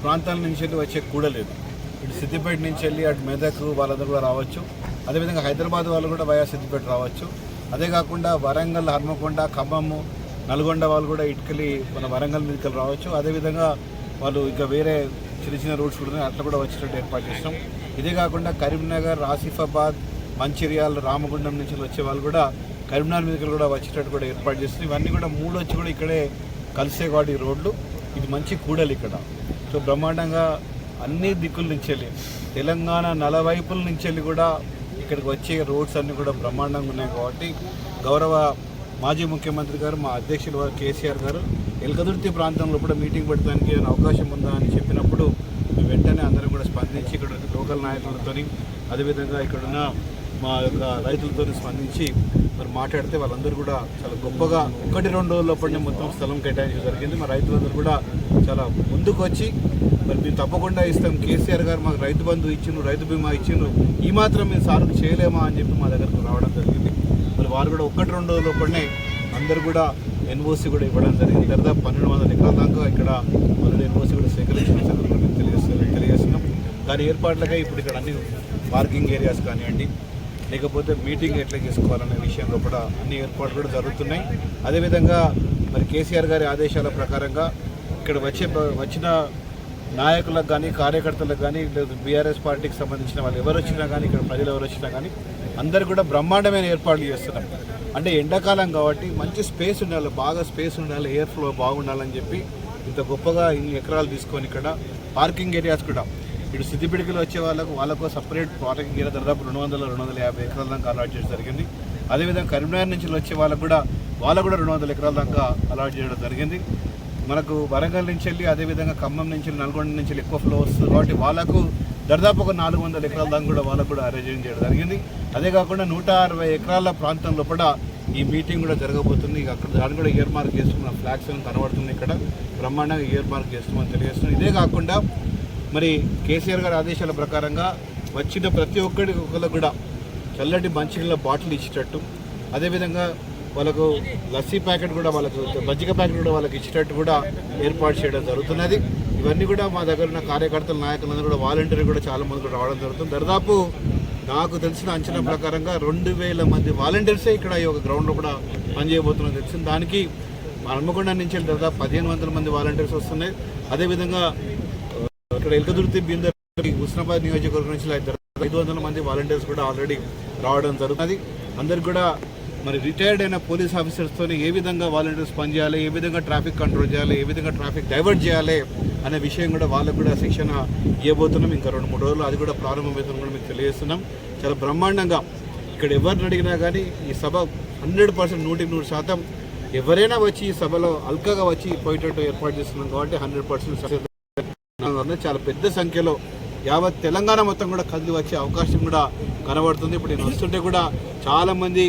ప్రాంతాల నుంచి వెళ్ళి వచ్చే కూడలేదు. ఇటు సిద్దిపేట నుంచి వెళ్ళి అటు మెదక్ వాళ్ళందరూ కూడా రావచ్చు. అదేవిధంగా హైదరాబాద్ వాళ్ళు కూడా వయా సిద్దిపేట రావచ్చు. అదే కాకుండా వరంగల్, హన్మకొండ, ఖమ్మము, నల్గొండ వాళ్ళు కూడా ఇటుకలి మన వరంగల్ మీదకి రావచ్చు. అదేవిధంగా వాళ్ళు ఇంకా వేరే చిన్న చిన్న రూట్స్ కూడా అట్లా కూడా వచ్చేటట్టు ఏర్పాటు చేస్తాం. ఇదే కాకుండా కరీంనగర్, ఆసిఫాబాద్, మంచిర్యాల, రామగుండం నుంచి వచ్చే వాళ్ళు కూడా కరీంనగర్ మీదకి కూడా వచ్చేటట్టు కూడా ఏర్పాటు చేస్తున్నాం. ఇవన్నీ కూడా మూడు వచ్చి కూడా ఇక్కడే కలిసే కాబట్టి రోడ్లు ఇది మంచి కూడలు ఇక్కడ. సో బ్రహ్మాండంగా అన్ని దిక్కుల నుంచి వెళ్ళి తెలంగాణ నలువైపుల నుంచి వెళ్ళి కూడా ఇక్కడికి వచ్చే రోడ్స్ అన్నీ కూడా బ్రహ్మాండంగా ఉన్నాయి కాబట్టి గౌరవ మాజీ ముఖ్యమంత్రి గారు, మా అధ్యక్షులు కేసీఆర్ గారు ఎల్కదుర్తి ప్రాంతంలో కూడా మీటింగ్ పెట్టడానికి అవకాశం ఉందా అని చెప్పినప్పుడు వెంటనే అందరం కూడా స్పందించి ఇక్కడ లోకల్ నాయకులతో అదేవిధంగా ఇక్కడున్న మా యొక్క రైతులతో స్పందించి మరి మాట్లాడితే వాళ్ళందరూ కూడా చాలా గొప్పగా 1-2 రోజుల్లోపటినే మొత్తం స్థలం కేటాయించడం జరిగింది. మా రైతులందరూ కూడా చాలా ముందుకు వచ్చి మరి మేము తప్పకుండా ఇస్తాం, కేసీఆర్ గారు మాకు రైతు బంధు ఇచ్చిండ్రు, రైతు బీమా ఇచ్చిండ్రు, ఈ మాత్రం మేము సార్కు చేయలేమా అని చెప్పి మా దగ్గరకు రావడం జరిగింది. మరి వారు కూడా 1-2 రోజుల్లోపటినే అందరూ కూడా ఎన్ఓసి కూడా ఇవ్వడం జరిగింది. దాదాపు 1200 ఎకరాల దాకా ఇక్కడ మొదటి ఎన్ఓసి కూడా సేకరించిన సందర్భంగా తెలియజేస్తున్నాం. దాని ఏర్పాట్లకై ఇప్పుడు ఇక్కడ అన్ని పార్కింగ్ ఏరియాస్ కానివ్వండి, లేకపోతే మీటింగ్ ఎట్లా చేసుకోవాలనే విషయంలో కూడా అన్ని ఏర్పాట్లు కూడా జరుగుతున్నాయి. అదేవిధంగా మరి కేసీఆర్ గారి ఆదేశాల ప్రకారంగా ఇక్కడ వచ్చిన నాయకులకు కానీ, కార్యకర్తలకు కానీ, లేదా బీఆర్ఎస్ పార్టీకి సంబంధించిన వాళ్ళు ఎవరు వచ్చినా కానీ, ఇక్కడ ప్రజలు ఎవరు వచ్చినా కానీ అందరు కూడా బ్రహ్మాండమైన ఏర్పాట్లు చేస్తున్నాం. అంటే ఎండాకాలం కాబట్టి మంచి స్పేస్ ఉండాలి, బాగా స్పేస్ ఉండాలి, ఎయిర్ ఫ్లో బాగుండాలని చెప్పి ఇంత గొప్పగా ఇన్ని ఎకరాలు తీసుకొని ఇక్కడ పార్కింగ్ ఏరియాస్ కూడా ఇటు సిద్దిపేటకి వచ్చే వాళ్ళకు సపరేట్ పార్కింగ్ ఏరియా దాదాపు 200-250 ఎకరాల దాకా అలాట్ చేయడం జరిగింది. అదేవిధంగా కరీంనగర్ నుంచి వచ్చే వాళ్ళకు కూడా 200 ఎకరాల దాకా అలాట్ చేయడం జరిగింది. మనకు వరంగల్ నుంచి వెళ్ళి, అదేవిధంగా ఖమ్మం నుంచి, నల్గొండ నుంచి ఎక్కువ ఫ్లో వస్తుంది కాబట్టి వాళ్ళకు దాదాపు ఒక 400 ఎకరాల దాకా కూడా వాళ్ళకు కూడా అరేంజ్ చేయడం జరిగింది. అదే కాకుండా 160 ఎకరాల ప్రాంతంలో కూడా ఈ మీటింగ్ కూడా జరగబోతుంది. అక్కడ దాన్ని కూడా ఇయర్ మార్క్ చేస్తున్నాం, ఫ్లాగ్స్ కనబడుతుంది ఇక్కడ బ్రహ్మాండంగా ఇయర్ మార్క్ చేస్తామని తెలియజేస్తున్నాం. ఇదే కాకుండా మరి కేసీఆర్ గారి ఆదేశాల ప్రకారంగా వచ్చిన ప్రతి ఒక్కరికి కూడా చల్లటి మంచినీళ్ళ బాటిల్ ఇచ్చేటట్టు, అదేవిధంగా వాళ్ళకు లస్సీ ప్యాకెట్ కూడా, వాళ్ళకు మజ్జిగ ప్యాకెట్ కూడా వాళ్ళకి ఇచ్చేటట్టు కూడా ఏర్పాటు చేయడం జరుగుతున్నది. ఇవన్నీ కూడా మా దగ్గర ఉన్న కార్యకర్తల, నాయకులందరూ కూడా వాలంటీర్లు కూడా చాలా మంది కూడా రావడం జరుగుతుంది. దాదాపు నాకు తెలిసిన అంచనా ప్రకారంగా 2000 మంది వాలంటీర్సే ఇక్కడ ఈ ఒక గ్రౌండ్లో కూడా పనిచేయబోతున్నది తెలిసింది. దానికి హన్మకొండ నుంచి దాదాపు 1500 మంది వాలంటీర్స్ వస్తున్నాయి. అదేవిధంగా ఇక్కడ ఎల్కదుర్తి, బీందర్, హుస్నాబాద్ నియోజకవర్గం నుంచి 500 మంది వాలంటీర్స్ కూడా ఆల్రెడీ రావడం జరుగుతుంది. అందరికి కూడా మరి రిటైర్డ్ అయిన పోలీస్ ఆఫీసర్స్తో ఏ విధంగా వాలంటీర్స్ పనిచేయాలి, ఏ విధంగా ట్రాఫిక్ కంట్రోల్ చేయాలి, ఏ విధంగా ట్రాఫిక్ డైవర్ట్ చేయాలి అనే విషయం కూడా వాళ్ళకు కూడా శిక్షణ ఇవ్వబోతున్నాం. ఇంకా 2-3 రోజులు అది కూడా ప్రారంభమవుతుంది కూడా మీకు తెలియజేస్తున్నాం. చాలా బ్రహ్మాండంగా ఇక్కడ ఎవరిని అడిగినా కానీ ఈ సభ 100% 100% ఎవరైనా వచ్చి ఈ సభలో అల్కగా వచ్చి పోయేటట్టు ఏర్పాటు చేస్తున్నాం కాబట్టి 100% చాలా పెద్ద సంఖ్యలో యావత్ తెలంగాణ మొత్తం కూడా కదిలి వచ్చే అవకాశం కూడా కనబడుతుంది. ఇప్పుడు నేను వస్తుంటే కూడా చాలామంది